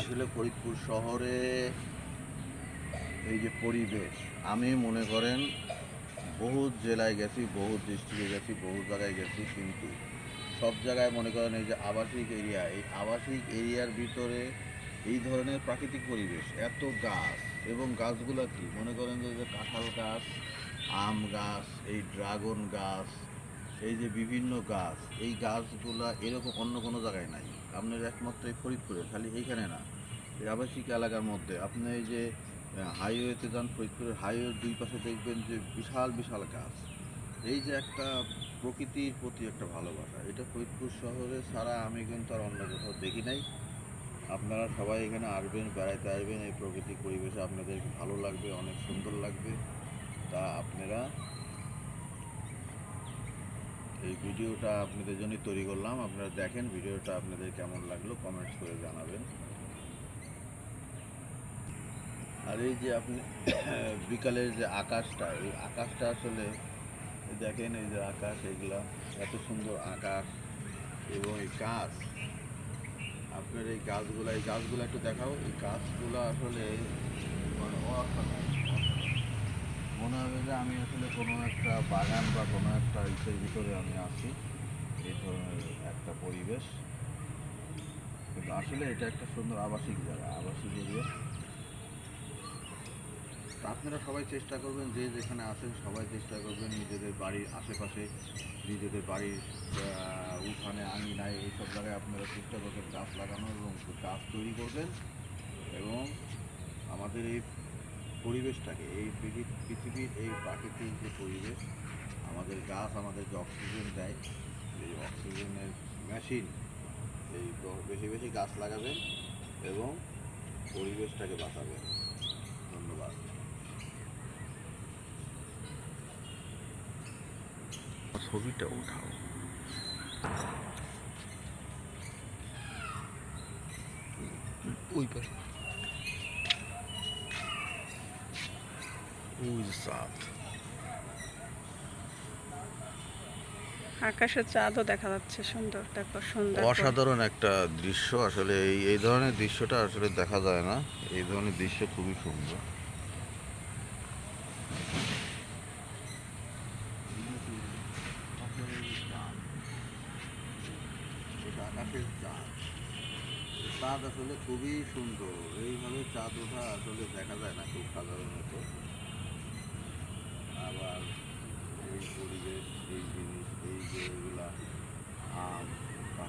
আসলে ফরিদপুর শহরে এই যে পরিবেশ, আমি মনে করেন বহু জেলায় গেছি, বহু ডিস্ট্রিক্টে গেছি, বহু জায়গায় গেছি, কিন্তু সব জায়গায় মনে করেন এই যে আবাসিক এরিয়া, এই আবাসিক এরিয়ার ভিতরে এই ধরনের প্রাকৃতিক পরিবেশ, এত গাছ এবং গাছগুলো কি মনে করেন যে কাঁঠাল গাছ, আম গাছ, এই ড্রাগন গাছ, এই যে বিভিন্ন গাছ, এই গাছগুলা এরকম অন্য কোনো জায়গায় নাই। আপনার একমাত্র এই ফরিদপুরে, খালি এইখানে না, এই আবাসিক এলাকার মধ্যে আপনি এই যে হাইওয়েতে যান, ফরিদপুরের হাইওয়ের দুই পাশে দেখবেন যে বিশাল বিশাল গাছ। এই যে একটা প্রকৃতির প্রতি একটা ভালোবাসা, এটা ফরিদপুর শহরে ছাড়া আমি কিন্তু আর অন্য কোথাও দেখি নাই। আপনারা সবাই এখানে আসবেন, বেড়াইতে আসবেন, এই প্রকৃতিক পরিবেশে আপনাদের ভালো লাগবে, অনেক সুন্দর লাগবে। তা আপনারা এই ভিডিওটা আপনাদের জন্যই তৈরি করলাম। আপনারা দেখেন ভিডিওটা, আপনাদের কেমন লাগলো কমেন্টস করে জানাবেন। আর এই যে আপনি বিকালের যে আকাশটা, এই আকাশটা আসলে দেখেন, এই যে আকাশ, এগুলা এত সুন্দর আকাশ এবং এই গাছ, আপনার এই গাছগুলো একটু দেখাও। এই গাছগুলো আসলে মানে অসাধারণ, মনে হবে যে আমি আসলে কোনো একটা বাগান বা কোনো একটা ইসের ভিতরে আমি আছি, এই ধরনের একটা পরিবেশ। কিন্তু আসলে এটা একটা সুন্দর আবাসিক জায়গা, আবাসিক এরিয়া। তো আপনারা সবাই চেষ্টা করবেন, যে যেখানে আছেন সবাই চেষ্টা করবেন নিজেদের বাড়ির আশেপাশে, নিজেদের বাড়ির উঠানে, আঙিনায়, এইসব জায়গায় আপনারা চেষ্টা করবেন গাছ লাগানোর এবং গাছ তৈরি করবেন। এবং আমাদের এই পরিবেশটাকে, এই পৃথিবীর এই প্রাকৃতিক যে পরিবেশ, আমাদের গাছ আমাদের যে অক্সিজেন দেয়, এই অক্সিজেনের মেশিন, এই বেশি বেশি গাছ লাগাবেন এবং পরিবেশটাকে বাঁচাবেন। ধন্যবাদ। ছবিটা উঠাও। ওই পাশে ওই যে চাঁদ, আকাশের চাঁদও দেখা যাচ্ছে, সুন্দর, দেখো সুন্দর অসাধারণ একটা দৃশ্য। আসলে এই ধরনের দৃশ্যটা আসলে দেখা যায় না, এই ধরনের দৃশ্য খুবই সুন্দর। এটা আকাশের চাঁদ, চাঁদ আসলে খুবই সুন্দর। এইভাবে চাঁদ ওঠা আসলে দেখা যায় না খুব সাধারণত। আবার এই পরিবেশ, এই জিনিস, এই যে এগুলা আম,